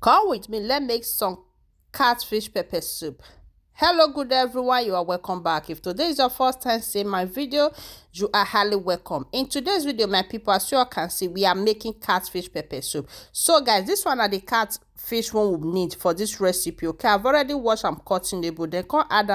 Come with me, let's make some catfish pepper soup. Hello good everyone, you are welcome back. If today is your first time seeing my video, you are highly welcome. In today's video, my people, as you all can see, we are making catfish pepper soup. So guys, this one are the catfish one we need for this recipe. Okay, I've already washed and cutting the bowl. Then come add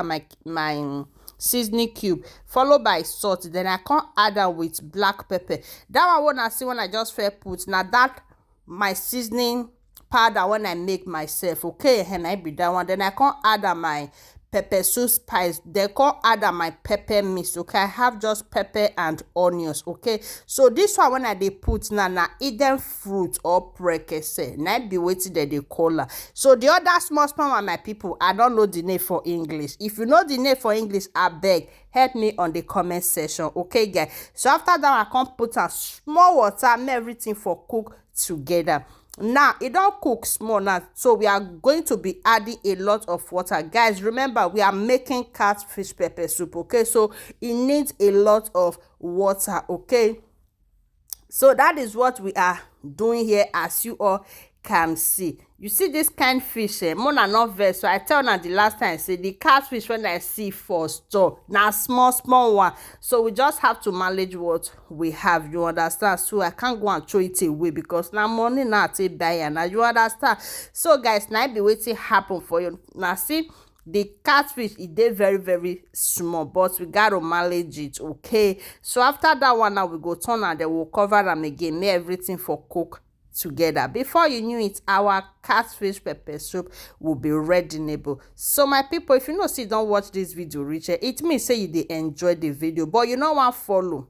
my seasoning cube followed by salt. Then I come add am with black pepper. That one I see when I just fair put now that my seasoning powder when I make myself. Okay, and I be that one. Then I can't add my pepper soup spice. They can't add my pepper mix. Okay, I have just pepper and onions. Okay, so this one when I dey put na Eden fruit or prekese. Now be waiting that they call her. So the other small one, my people, I don't know the name for English. If you know the name for English, I beg help me on the comment section. Okay guys, so after that I can put a small water, make everything for cook together. Now it don't cook small now, so we are going to be adding a lot of water. Guys, remember we are making catfish pepper soup. Okay, so it needs a lot of water. Okay, so that is what we are doing here, as you all can see. You see this kind fish, mona not vex. So I tell now the last time I say the catfish when I see for store now small one. So we just have to manage what we have, you understand? So I can't go and throw it away because now money now take die. Now you understand? So guys, now be waiting happen for you. Now see the catfish, it dey very small, but we gotta manage it. Okay, so after that one now we go turn and then we'll cover them again, make everything for cook together. Before you knew it, our catfish pepper soup will be ready-able. So my people, if you know see don't watch this video reach it means say you dey enjoy the video, but you know want follow,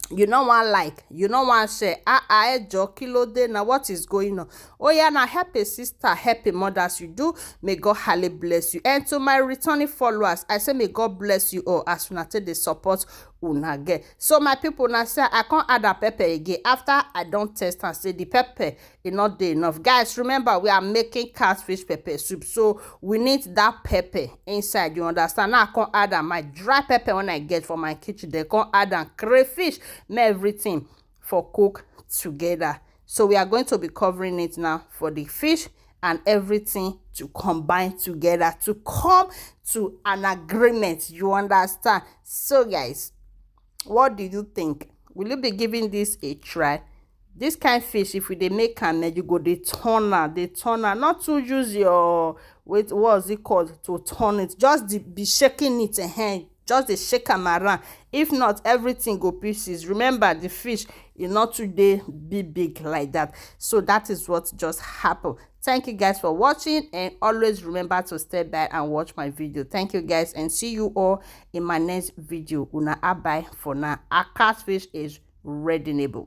you no want like, you no want share. Ejo kilo day now, what is going on? Oh yeah, now help a sister, help a mother as you do. May God highly bless you. And to my returning followers, I say may God bless you all as una take the support una get. So my people now say I can't add a pepper again after I don't test and say the pepper is not there enough. Guys, remember we are making catfish pepper soup, so we need that pepper inside, you understand? Now I can't add my dry pepper when I get from my kitchen. They can't add crayfish, make everything for cook together. So we are going to be covering it now for the fish and everything to combine together to come to an agreement, you understand? So guys, what do you think? Will you be giving this a try? This kind of fish, if we dey make am, you go dey turn am, not to use your wait, what's it called, to turn it, just be shaking it just dey shake am around. If not, everything go pieces. Remember the fish is not today big like that. So that is what just happened. Thank you guys for watching, and always remember to stay back and watch my video. Thank you guys, and see you all in my next video. Una bye for now. Our catfish is ready-able.